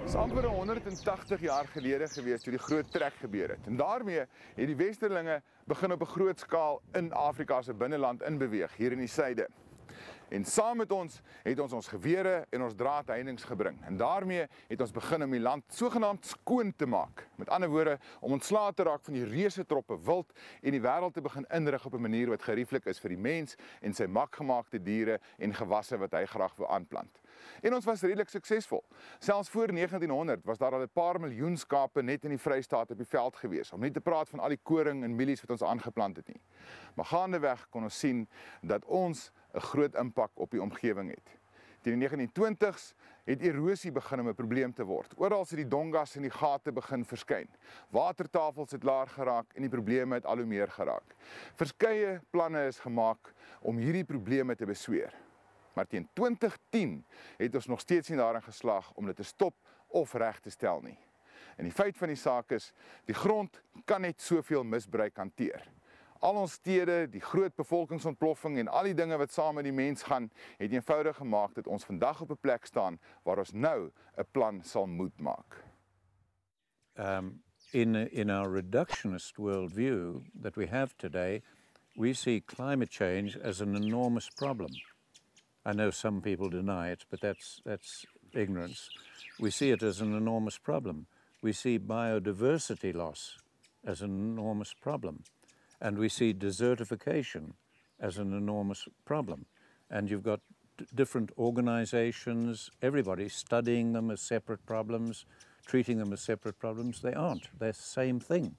Dit is amper 180 jaar gelede gewees toe die groot trek gebeur het. En daarmee het die westerlinge begin op 'n groot skaal in Afrika se binneland inbeweeg, hier in die suide. En saam met ons het ons gewere en ons draadheininge gebring. En daarmee het ons begin om die land sogenaamd skoon te maak. Met ander woorde, om ontslae te raak van die reuse troppe wild en die wêreld te begin inrig op 'n manier wat gerieflik is vir die mens en sy makgemaakte diere en gewasse wat hy graag wil aanplant. En ons was redelik suksesvol. Selfs voor 1900 was daar al 'n paar miljoen skape net in die Vrystaat op die veld gewees, om nie te praat van al die koring en mielies wat ons aangeplant het nie. Maar gaandeweg kon ons sien dat ons 'n groot impak op die omgewing het. Teen die 1920s het erosie begin om 'n probleem te word. Oral het die dongas en die gate begin verskyn. Watertafels het laer geraak en die probleme het al hoe meer geraak. Verskeie planne is gemaak om hierdie probleme te besweer. Maar teen 2010 het ons nog steeds nie daarin geslaag om dit te stop of reg te stel nie. En die feit van die saak is, die grond kan net soveel misbruik hanteer. Al ons stede, die groot bevolkingsontploffing en al die dinge wat saam met die mens gaan, het eenvoudig gemaak dat ons vandag op 'n plek staan waar ons nou 'n plan sal moet maak. In our reductionist worldview that we have today, we see climate change as an enormous problem. I know some people deny it, but that's ignorance. We see it as an enormous problem. We see biodiversity loss as an enormous problem. And we see desertification as an enormous problem. And you've got different organizations, everybody studying them as separate problems, treating them as separate problems. They aren't. They're the same thing.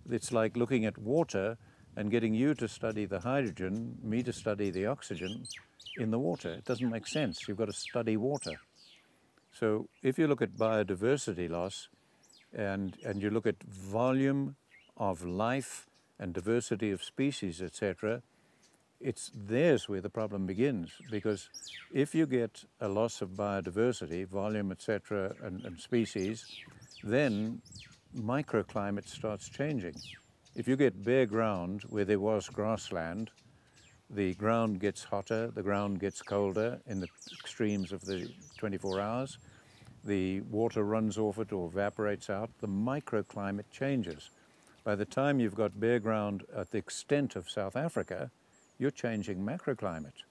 It's like looking at water and getting you to study the hydrogen, me to study the oxygen in the water. It doesn't make sense. You've got to study water. So if you look at biodiversity loss and you look at volume of life and diversity of species, etc., there's where the problem begins. Because if you get a loss of biodiversity, volume, etc., and species, then microclimate starts changing. If you get bare ground where there was grassland, the ground gets hotter, the ground gets colder in the extremes of the 24 hours, the water runs off it or evaporates out, the microclimate changes. By the time you've got bare ground at the extent of South Africa, you're changing macroclimate,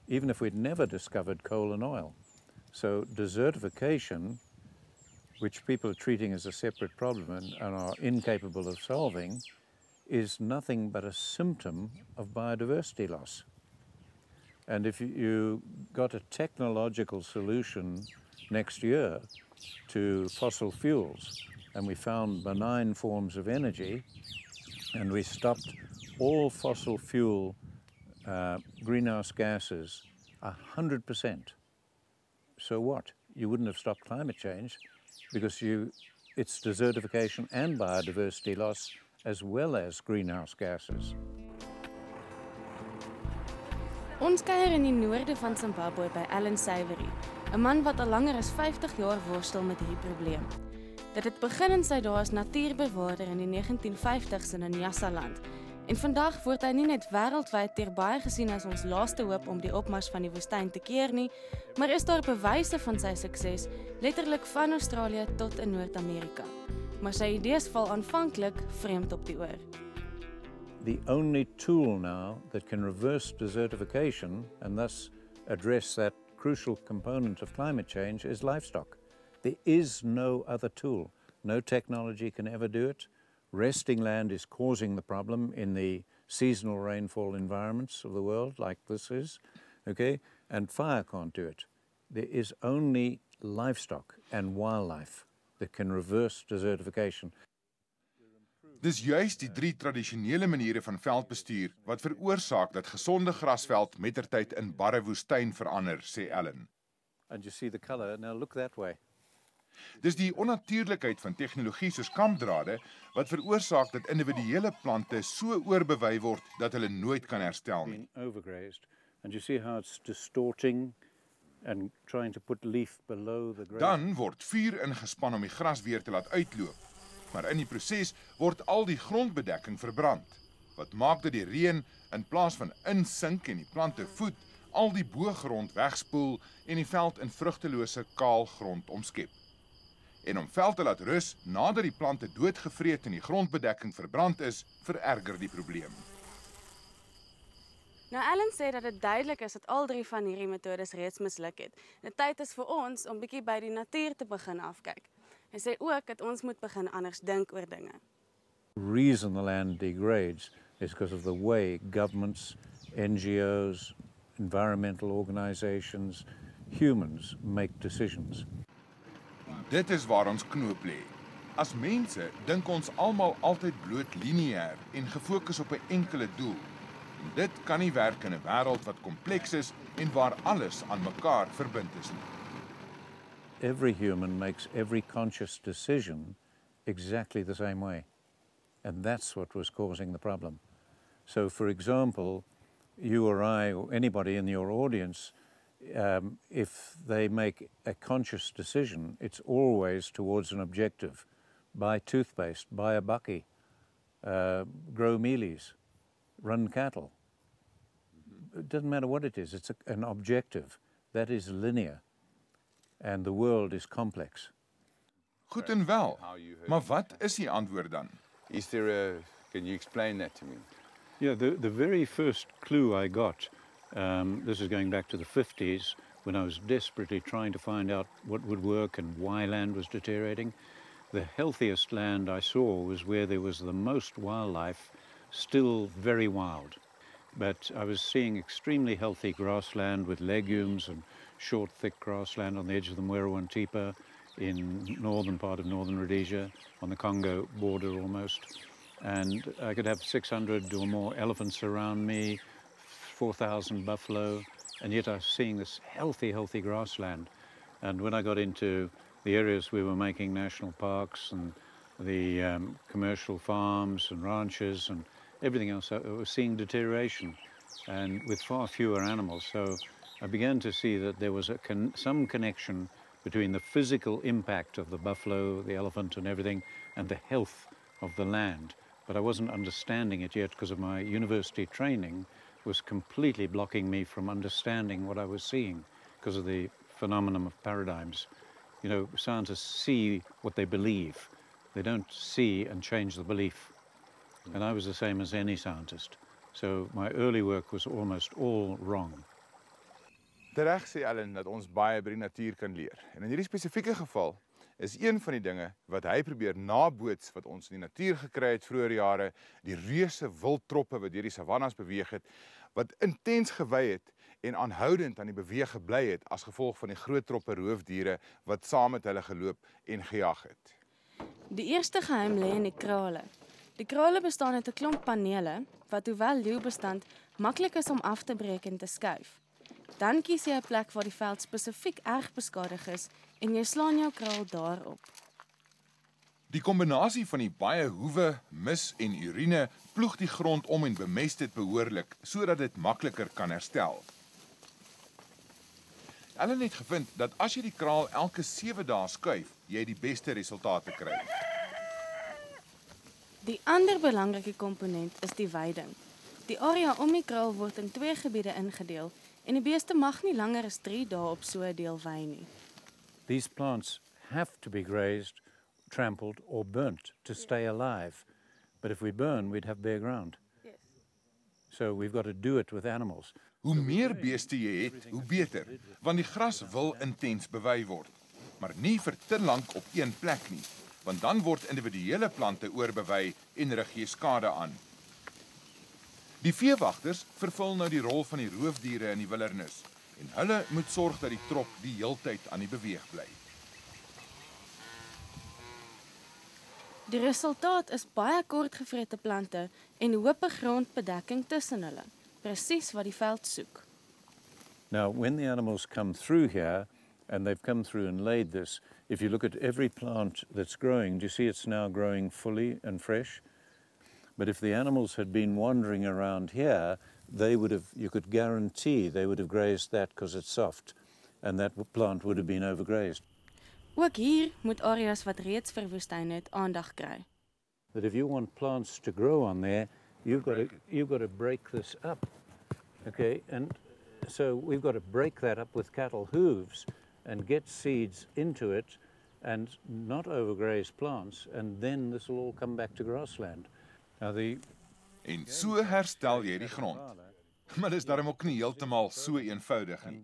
even if we'd never discovered coal and oil. So desertification, which people are treating as a separate problem and are incapable of solving, is nothing but a symptom of biodiversity loss. And if you got a technological solution next year to fossil fuels, and we found benign forms of energy, and we stopped all fossil fuel greenhouse gases 100%. So what? You wouldn't have stopped climate change because it's desertification and biodiversity loss as well as greenhouse gases. Ons kuier in die noorde van Zimbabwe by Alan Savory, 'n man wat al langer as 50 jaar worstel met hierdie probleem. Dit het begin in sy dae as natuurbewaarder in die 1950s in Nyasaland. En vandag word hy nie net wêreldwyd deur baie gesien as ons laaste hoop om die opmars van die woestyn te keer nie, maar is daar bewyse van sy sukses, letterlik van Australië tot in Noord-Amerika. Maar sy idees val aanvanklik vreemd op die oor. The only tool now that can reverse desertification and thus address that crucial component of climate change is livestock. There is no other tool. No technology can ever do it. Resting land is causing the problem in the seasonal rainfall environments of the world, like this is, okay? And fire can't do it. There is only livestock and wildlife that can reverse desertification. Dis juist die 3 tradisionele maniere van veldbestuur wat veroorsaak dat gesonde grasveld mettertyd in barre woestyn verander, sê Allen. And you see the color, now look that way. Dis die onnatuurlikheid van tegnologie soos kampdrade wat veroorsaak dat individuele plante so oorbewei word dat hulle nooit kan herstel nie. Overgrazed. And you see how it's distorting and trying to put leaf below the grass. Dan word vuur ingespan om die gras weer te laat uitloop. Maar in die proses word al die grondbedekking verbrand, wat maak dat die reën in plaas van insink en die plante voed, al die boogrond wegspoel en die veld in vrugtelose kaal grond omskep. En om veld te laat rus nadat die plante doodgevreet en die grondbedekking verbrand is, vererger die probleem. Nou Ellen sê dat dit duidelik is dat al 3 van hierdie metodes reeds misluk het. Die tyd is vir ons om bietjie by die natuur te begin afkyk. Hy sê ook dat ons moet begin anders dink oor dinge. The reason the land degrades is because of the way governments, NGOs, environmental organizations, humans make decisions. Dit is waar ons knoop lê. As mense dink ons almal altyd bloot lineêr en gefokus op 'n enkele doel. En dit kan nie werk in 'n wêreld wat kompleks is en waar alles aan mekaar verbind is nie. Every human makes every conscious decision exactly the same way. And that's what was causing the problem. So, for example, you or I or anybody in your audience, if they make a conscious decision, it's always towards an objective. Buy toothpaste, buy a bucky, grow mealies, run cattle. It doesn't matter what it is, it's an objective. That is linear. And the world is complex. Goed en wel, maar wat is die antwoord dan? Can you explain that to me? Yeah, the very first clue I got, this is going back to the 50s, when I was desperately trying to find out what would work and why land was deteriorating. The healthiest land I saw was where there was the most wildlife, still very wild. But I was seeing extremely healthy grassland with legumes and short, thick grassland on the edge of the Mweru-Wantipa in northern part of northern Rhodesia, on the Congo border almost. And I could have 600 or more elephants around me, 4,000 buffalo, and yet I was seeing this healthy grassland. And when I got into the areas we were making national parks and the commercial farms and ranches and everything else, I was seeing deterioration and with far fewer animals. So I began to see that there was some connection between the physical impact of the buffalo, the elephant and everything, and the health of the land. But I wasn't understanding it yet because of my university training was completely blocking me from understanding what I was seeing because of the phenomenon of paradigms. You know, scientists see what they believe. They don't see and change the belief. And I was the same as any scientist. So my early work was almost all wrong. Tereg sê Ellen dat ons baie by die natuur kan leer. En in hierdie spesifieke geval is een van die dinge wat hy probeer naboots wat ons in die natuur gekry het vroeër jare, die reuse wildtroppe wat deur die savannas beweeg het, wat intens gewy het en aanhoudend aan die beweeg gebly het as gevolg van die groot troppe roofdiere wat saam met hulle geloop en gejag het. Die eerste geheim lê in die krale. Die krale bestaan uit 'n klomp panele wat hoewel leeubestand maklik is om af te breek en te skuif. Dan kies jy 'n plek waar die veld spesifiek erg beskadig is en jy slaan jou kraal daarop. Die kombinasie van die baie hoewe, mis en urine ploeg die grond om en bemest dit behoorlik sodat dit makliker kan herstel. Ellen het gevind dat as jy die kraal elke 7 dae skuif, jy die beste resultate kry. Die ander belangrike komponent is die weiding. Die area om die kraal word in 2 gebiede ingedeel en die beeste mag nie langer as 3 dae op so 'n deel wei nie. These plants have to be grazed, trampled or burnt to stay alive. But if we burn, we'd have bare ground. Yes. So we've got to do it with animals. Hoe meer beeste jy het, hoe beter, want die gras wil intens bewei word, maar nie vir te lank op een plek nie, want dan word individuele plante oorbewei en rig jy skade aan. Die veewagters vervul nou die rol van die roofdiere in die wildernis en hulle moet sorg dat die trop die heeltyd aan die beweeg bly. Die resultaat is baie kortgevrete plante en hoë grondbedekking tussen hulle, presies wat die veld soek. Now, when the animals come through here, and they've come through and laid this, if you look at every plant that's growing, do you see it's now growing fully and fresh? But if the animals had been wandering around here, they would have, you could guarantee they would have grazed that because it's soft, and that plant would have been overgrazed. Ook hier moet areas wat reeds verwoestyn het aandag kry. That if you want plants to grow on there, you've got to break this up, okay? And So we've got to break that up with cattle hooves and get seeds into it and not overgraze plants, and then this will all come back to grassland. Now En so herstel jy die grond. Maar dis daarom ook nie heeltemal so eenvoudig nie.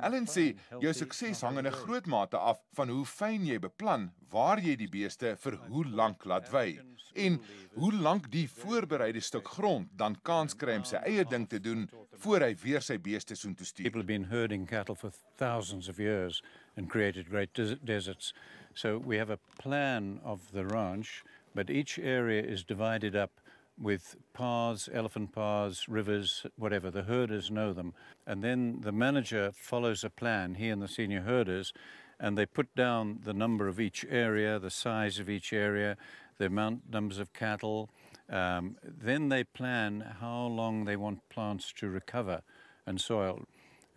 Alan sê jou sukses hang in 'n groot mate af van hoe fyn jy beplan waar jy die beeste vir hoe lank laat wei en hoe lank die voorbereide stuk grond dan kans kry om sy eie ding te doen voor hy weer sy beeste soontoe stuur. People have been herding cattle for thousands of years and created great deserts. So we have a plan of the ranch, but each area is divided up with paths, elephant paths, rivers, whatever. The herders know them. And then the manager follows a plan, he and the senior herders, and they put down the number of each area, the size of each area, the numbers of cattle. Then they plan how long they want plants to recover and soil,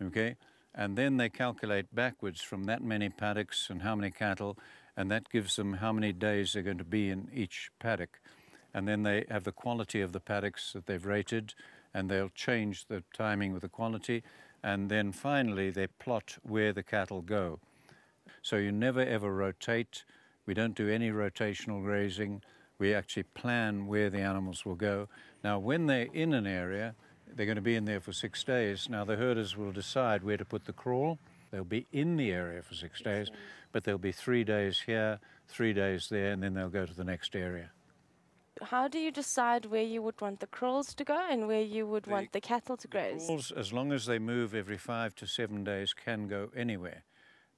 okay? And then they calculate backwards from that many paddocks and how many cattle, and that gives them how many days they're going to be in each paddock. And then they have the quality of the paddocks that they've rated, and they'll change the timing with the quality, and then finally they plot where the cattle go. So you never ever rotate. We don't do any rotational grazing. We actually plan where the animals will go. Now, when they're in an area, they're going to be in there for 6 days. Now, the herders will decide where to put the kraal. They'll be in the area for 6 days, but there'll be 3 days here, 3 days there, and then they'll go to the next area. How do you decide where you would want the kraals to go and where you would want the cattle to graze? Kraals, as long as they move every 5 to 7 days, can go anywhere.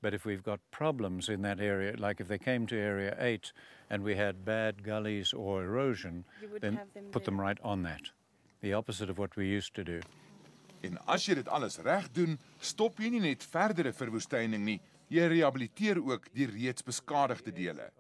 But if we've got problems in that area, like if they came to area 8 and we had bad gullies or erosion, then put them right on that. The opposite of what we used to do. En as jy dit alles reg doen, stop jy nie net verdere verwoestyning nie, jy rehabiliteer ook die reeds beskadigde dele.